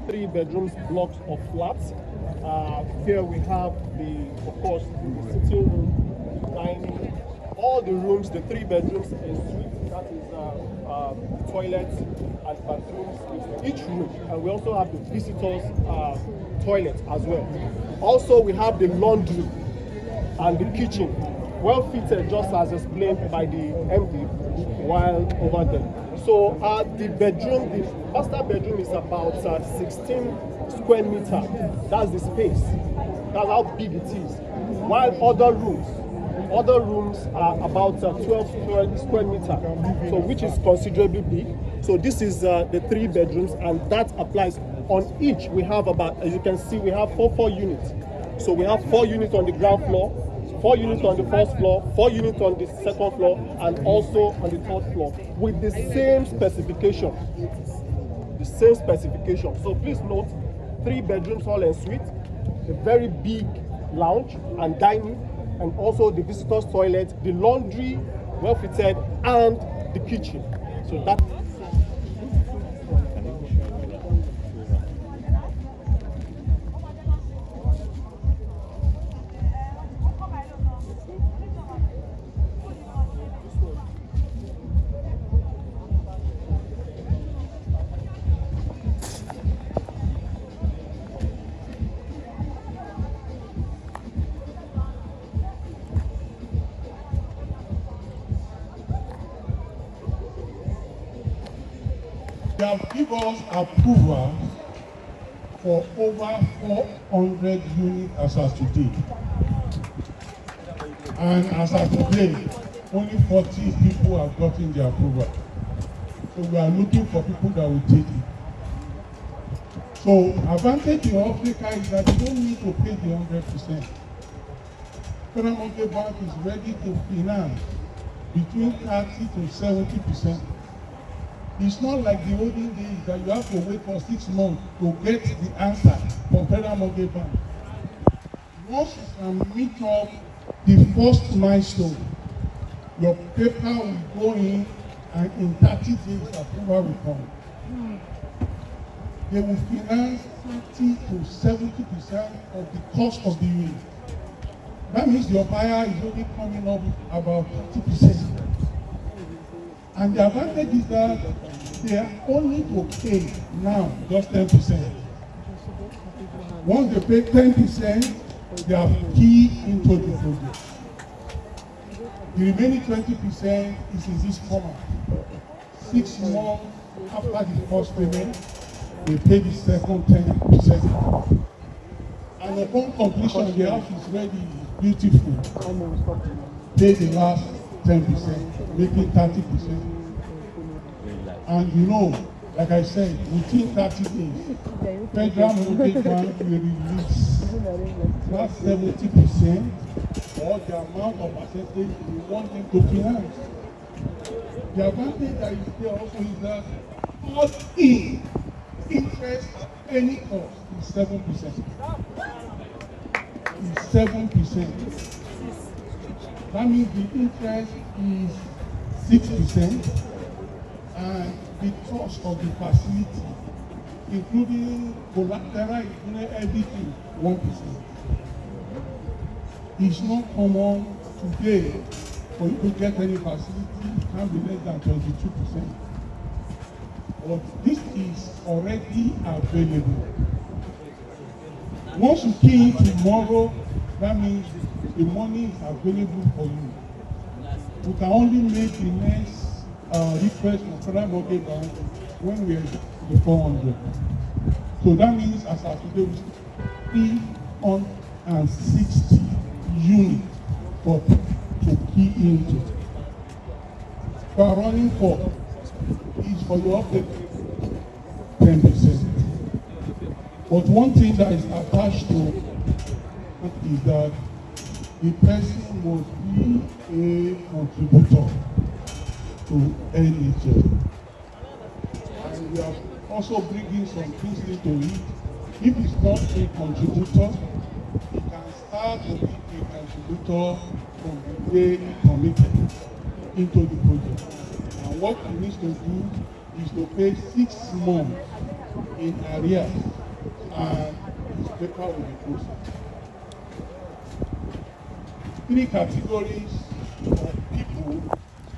Three bedrooms blocks of flats. Here we have of course, the sitting room, dining, all the rooms, the 3 bedrooms in suite, that is toilets and bathrooms in each room. And we also have the visitors toilet as well. Also, we have the laundry and the kitchen, well fitted, just as explained by the MD while over there. So the master bedroom is about 16 square meters. That's the space. That's how big it is. While other rooms are about 12 square meters, so which is considerably big. So this is the 3 bedrooms, and that applies on each. We have about, as you can see, we have 4 units. So we have 4 units on the ground floor, 4 units on the first floor, 4 units on the second floor, and also on the 3rd floor with the same specification. The same specification. So please note, 3 bedrooms, all en suite, a very big lounge and dining, and also the visitors' toilet, the laundry, well fitted, and the kitchen. So that. They have given us approval for over 400 units as of today. And as of today, only 40 people have gotten the approval. So we are looking for people that will take it. So advantage in Africa is that you don't need to pay the 100%. Federal Mortgage Bank is ready to finance between 30 to 70%. It's not like the olden days that you have to wait for 6 months to get the answer from Federal Mortgage Bank. Once you can meet up the first milestone, your paper will go in, and in 30 days approval will come. They will finance 30 to 70% of the cost of the unit. That means your buyer is only coming up about 30%. And the advantage is that they are only to pay now just 10%. Once they pay 10%, they are key into the project. The remaining 20% is in this format. 6 months after the first payment, they pay the second 10%. And upon completion, the house is ready, beautiful. Pay the last 10%, making 30%. And you know, like I said, within 30 days, Federal Mortgage Bank will release that 70% or the amount of percentage we want them to finance. The advantage that is there also is that all in interest at any cost is 7%. Is 7%. That means the interest is 6%, and the cost of the facility, including collateral, including everything, 1%. It's not common today for you to get any facility, it can be less than 22%. But this is already available. Once you key in tomorrow, that means the money is available for you. You can only make the next request for Federal Mortgage Bank when we are the 400. So that means as of today, we 360 units for to key into. We are running for is for your update 10%. But one thing that is attached to it is that the person must be a contributor to NHL. And we are also bringing some things into it. If it's not a contributor, he can start to be a contributor from the day he committed into the project. And what he needs to do is to pay 6 months in arrears, and his paper will be processed. 3 categories of people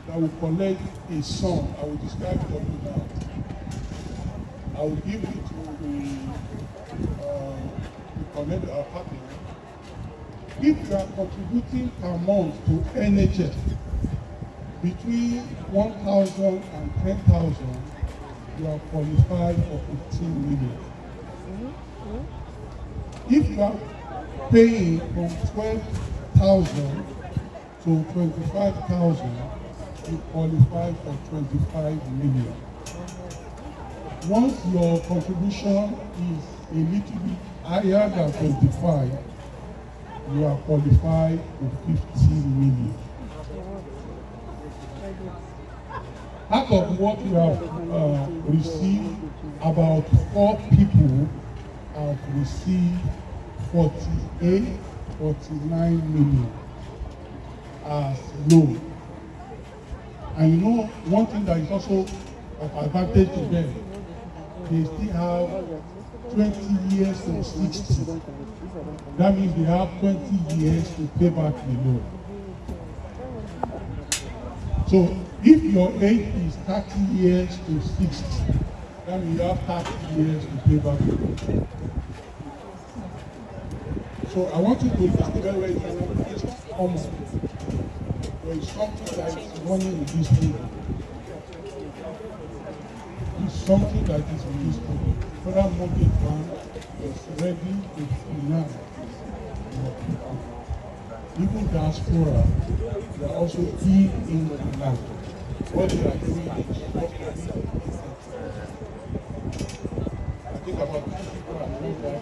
that will collect a sum. I will describe it for you now. I will give it to the connect our partner. If you are contributing per month to NHS between 1,000 and 10,000, you are qualified for 15 million. If you are paying from 12,000 to 25,000, you qualify for 25 million. Once your contribution is a little bit higher than 25, you are qualified for 15 million. Out of what you have received, about 4 people have received 48, 49 million as loan. And you know, one thing that is also of advantage to them, they still have 20 years to 60. That means they have 20 years to pay back the loan. So if your age is 30 years to 60, then you have 30 years to pay back the loan. So I want you to understand very well, it's not common. There is something that is running in this people. It's something that is in this people. Federal Mortgage Bank is ready to finance your people. Even diaspora, they are also key in the land. What they are doing is I think about 2 people are doing that.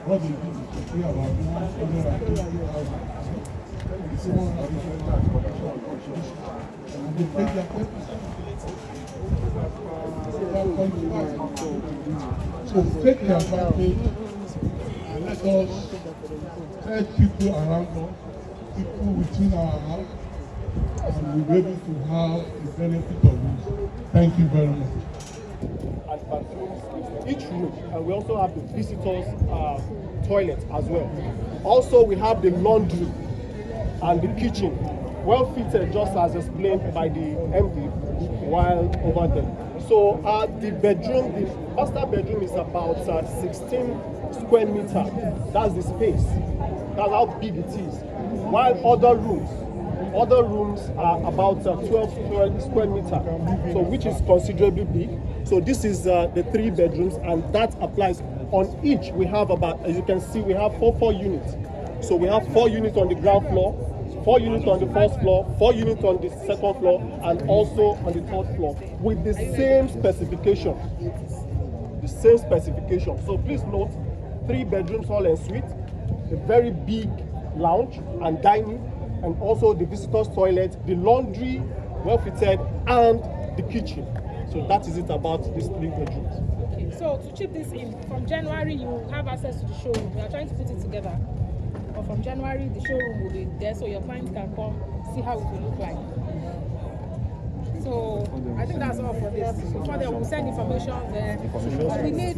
What they do is to pay about 150,000. And they pay their 10%. So take the advantage and let us tell people around us, people within our house, and we'll be able to have the benefit of this. Thank you very much. and bathrooms in each room, and we also have the visitors' toilet as well. Also, we have the laundry and the kitchen, well fitted, just as explained by the MD while over there. So the bedroom, the master bedroom is about 16 square meters. That's the space. That's how big it is. While other rooms are about 12 square meters, so which is considerably big. So this is the 3 bedrooms, and that applies on each. We have about, as you can see, we have four units. So we have 4 units on the ground floor, 4 units on the first floor, 4 units on the second floor, and also on the third floor with the same specification. The same specification. So please note, 3 bedrooms, hall and suite, a very big lounge and dining, and also the visitors' toilet, the laundry, well fitted, and the kitchen. So that is it about these 3 bedrooms. Okay, so to chip this in, from January you have access to the showroom. We are trying to put it together. But from January the showroom will be there, so your clients can come see how it will look like. So I think that's all for this. Before they will send information there. We need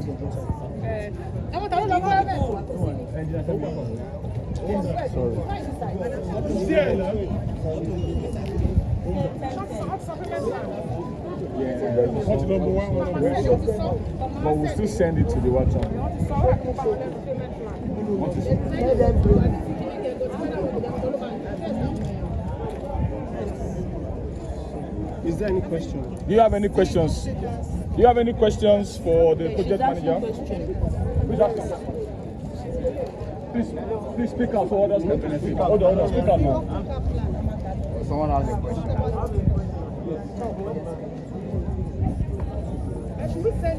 but we'll still send it to the WhatsApp. Is there any question? Do you have any questions? Do you have any questions for the project manager? Please speak out so others can benefit. Hold on, speak out now. Someone has a question.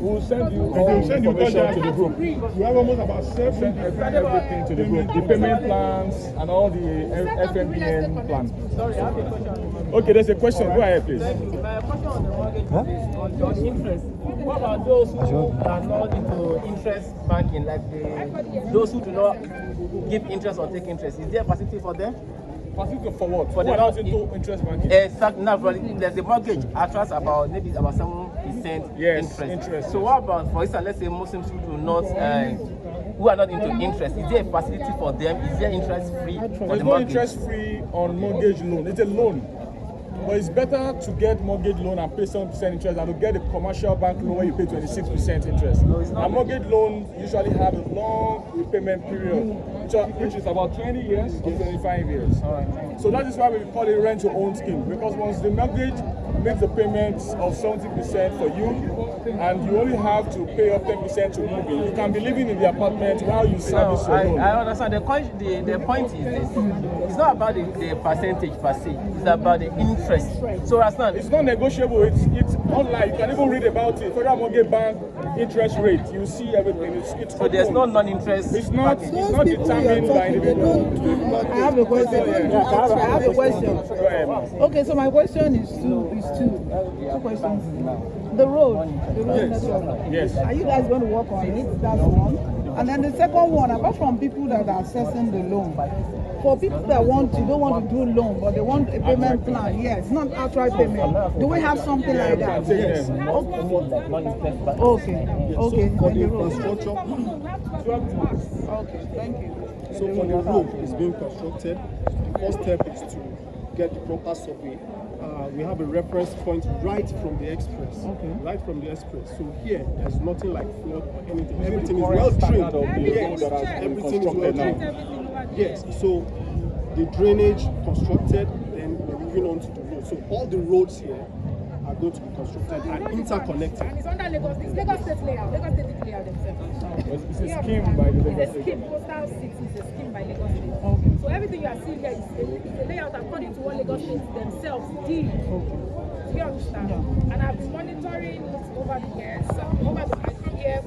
We'll send you all information to the group. We have almost about 7 Send everything to the group. The payment plans and all the FMBN plans. Sorry, I have a question. Okay, there's a question. Go ahead, please. My question on the mortgage on interest. What about those who are not into interest banking, like those who do not give interest or take interest? Is there a facility for them? Facility for what? For Who the are not into interest banking? Exactly. Now, there's a mortgage attracts about maybe about 7% interest. So what about, for instance, let's say Muslims who do not, who are not into interest? Is there a facility for them? Is there interest free for There's the no mortgage? interest free on mortgage loan. It's a loan. But it's better to get mortgage loan and pay 7% interest than to get a commercial bank loan where you pay 26% interest. And mortgage loans usually have a long repayment period, which is about 20 years or 25 years. So that is why we call it rent to own scheme, because once the mortgage makes the payments of 70% for you, and you only have to pay up 10% to move in, you can be living in the apartment while you service your loan. I understand. The point is this. It's not about the percentage per se. It's about the interest. So that's not. It's not negotiable. It's online. You can even read about it. Federal Mortgage Bank interest rate. You see everything. It's So there's no non-interest. It's not determined by individual. I have a question. I have a question. Go ahead. Okay, so my question is two questions. The road network. Yes. Are you guys going to work on it? That's one. And then the second one, apart from people that are accessing the loan, for people that don't want to do loan, but they want a payment plan, yes, not outright payment. Do we have something like that? Yes. Okay. Okay. So for the And the road. infrastructure, Okay, thank you. so for the road is being constructed, the first step is to get the proper survey. We have a reference point right from the express. Okay. Right from the express. So here, there's nothing like flood or anything. Everything is well drained. Yes, everything is well drained. Yes, so the drainage constructed, then we're moving on to the road. So all the roads here are going to be constructed and interconnected. And it's under Lagos State. Lagos State layout. Lagos State did layout themselves. It's a scheme by the Lagos It's a State. scheme. Coastal City is a scheme by Lagos State. So everything you are seeing here is a layout according to what Lagos State themselves did. Do you understand? And I've been monitoring it over the years. So over the I come here.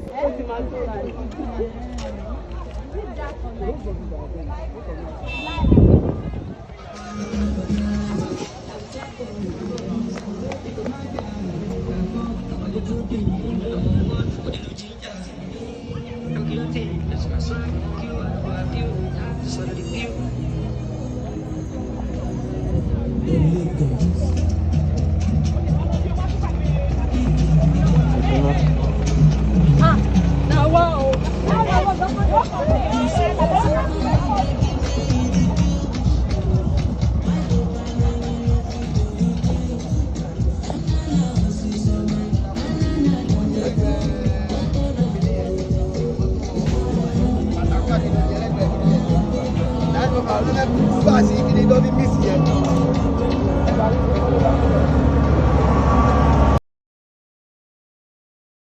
lọ́fẹ́ fún àti ìkíni lọ́ fi mísì yẹn